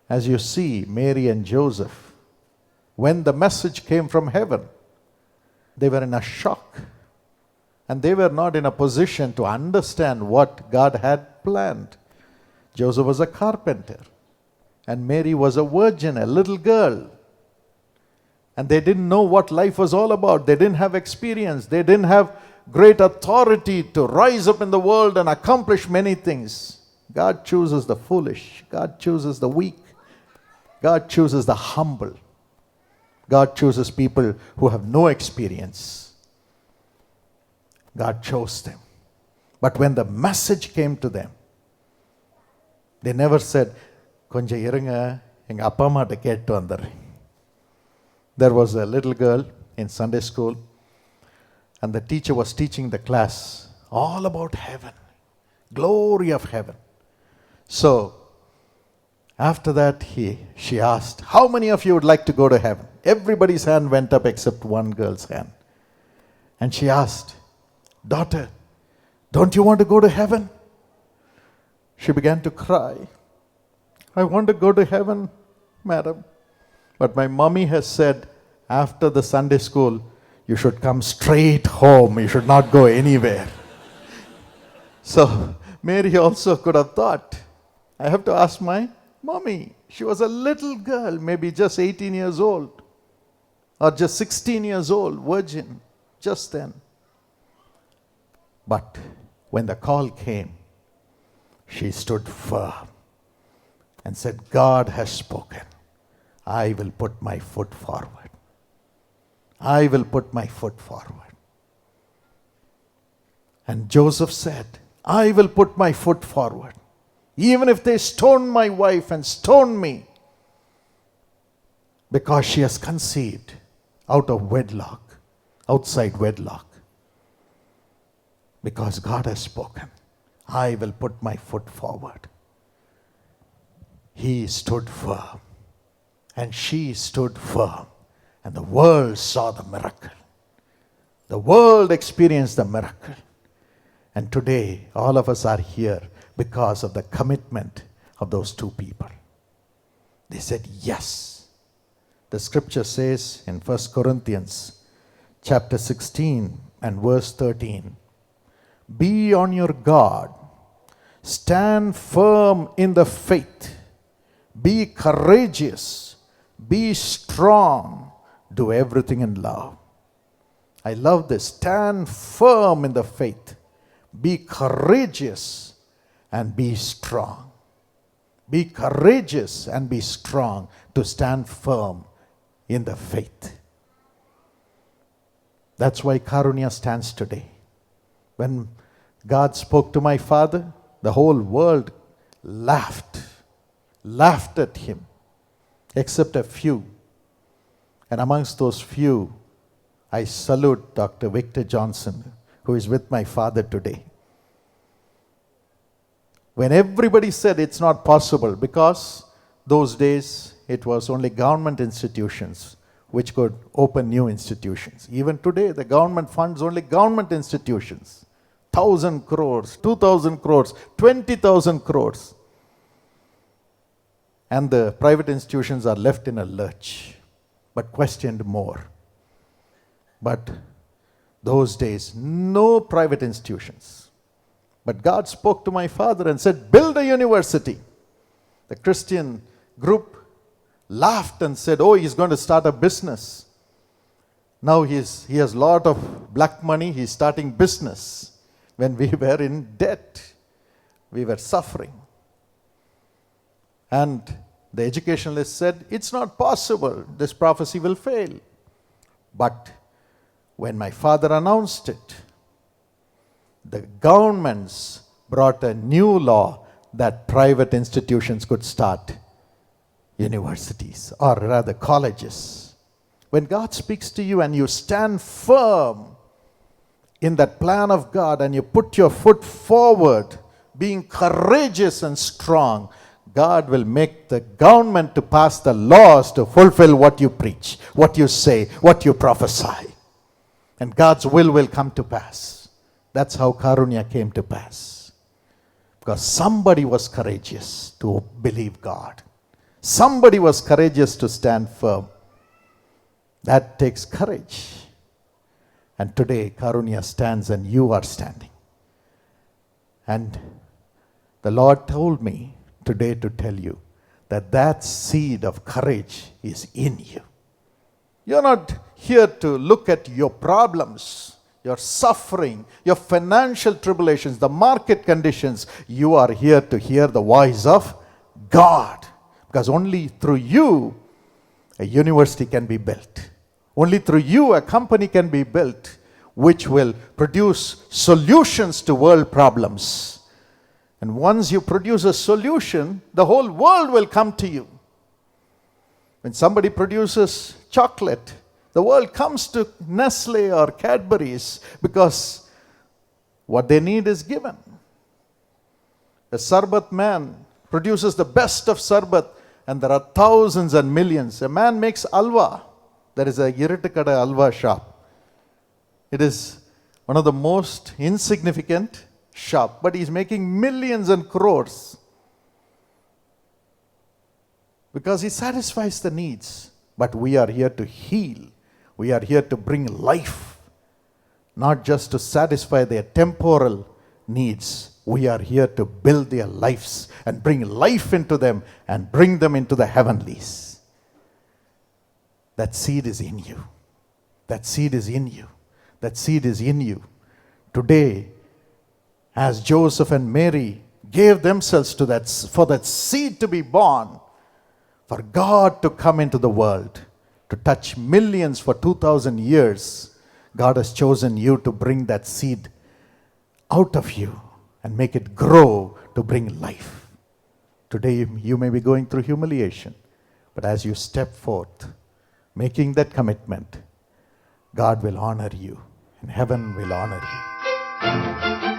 As you see, Mary and Joseph, when the message came from heaven, they were in a shock. And they were not in a position to understand what God had planned. Joseph was a carpenter, and Mary was a virgin, a little girl. And they didn't know what life was all about. They didn't have experience. They didn't have great authority to rise up in the world and accomplish many things. God chooses the foolish. God chooses the weak. God chooses the humble. God chooses people who have no experience. God chose them. But when the message came to them, they never said, "Konja irunga, enga appa amma kitta kettu vandarren." There was a little girl in Sunday school, and the teacher was teaching the class all about heaven, glory of heaven. So, after that, she asked, "How many of you would like to go to heaven?" Everybody's hand went up except one girl's hand. And she asked, "Daughter, don't you want to go to heaven?" She began to cry. "I want to go to heaven, madam. But my mommy has said, after the Sunday school, you should come straight home. You should not go anywhere." So Mary also could have thought, I have to ask my mommy. She was a little girl, maybe just 18 years old, or just 16 years old, virgin, just then. But when the call came, she stood firm and said, "God has spoken. I will put my foot forward. I will put my foot forward." And Joseph said, "I will put my foot forward. Even if they stone my wife and stone me, because she has conceived out of wedlock, outside wedlock. Because God has spoken, I will put my foot forward." He stood firm, and she stood firm, and the world saw the miracle. The world experienced the miracle. And today, all of us are here because of the commitment of those two people. They said yes. The scripture says in 1 Corinthians chapter 16 and verse 13, "Be on your guard, stand firm in the faith, be courageous, be strong, do everything in love." I love this. Stand firm in the faith, be courageous, and be strong. Be courageous and be strong to stand firm in the faith. That's why Karunya stands today. When God spoke to my father, the whole world laughed at him, except a few. And amongst those few, I salute Dr. Victor Johnson, who is with my father today. When everybody said it's not possible, because those days it was only government institutions which could open new institutions. Even today, the government funds only government institutions. 1,000 crores, 2,000 crores, 20,000 crores. And the private institutions are left in a lurch, but questioned more. But those days, no private institutions. But God spoke to my father and said, "Build a university." The Christian group laughed and said, "Oh, he's going to start a business. Now he has a lot of black money, he's starting business." When we were in debt, we were suffering. And the educationalists said, "It's not possible, this prophecy will fail." But when my father announced it, the governments brought a new law that private institutions could start universities, or rather colleges. When God speaks to you and you stand firm in that plan of God and you put your foot forward, being courageous and strong, God will make the government to pass the laws to fulfill what you preach, what you say, what you prophesy. And God's will come to pass. That's how Karunya came to pass. Because somebody was courageous to believe God. Somebody was courageous to stand firm. That takes courage. And today, Karunya stands and you are standing. And the Lord told me today to tell you that that seed of courage is in you. You're not here to look at your problems, your suffering, your financial tribulations, the market conditions. You are here to hear the voice of God. Because only through you, a university can be built. Only through you, a company can be built, which will produce solutions to world problems. And once you produce a solution, the whole world will come to you. When somebody produces chocolate, the world comes to Nestle or Cadbury's because what they need is given. A sarbat man produces the best of sarbat, and there are thousands and millions. A man makes alwa. There is a Iritikada alwa shop. It is one of the most insignificant shop, but he's making millions and crores because he satisfies the needs. But we are here to heal. We are here to bring life, not just to satisfy their temporal needs. We are here to build their lives and bring life into them and bring them into the heavenlies. That seed is in you. That seed is in you. That seed is in you. Today, as Joseph and Mary gave themselves to that, for that seed to be born, for God to come into the world, to touch millions for 2,000 years, God has chosen you to bring that seed out of you and make it grow to bring life. Today you may be going through humiliation, but as you step forth, making that commitment, God will honor you and heaven will honor you.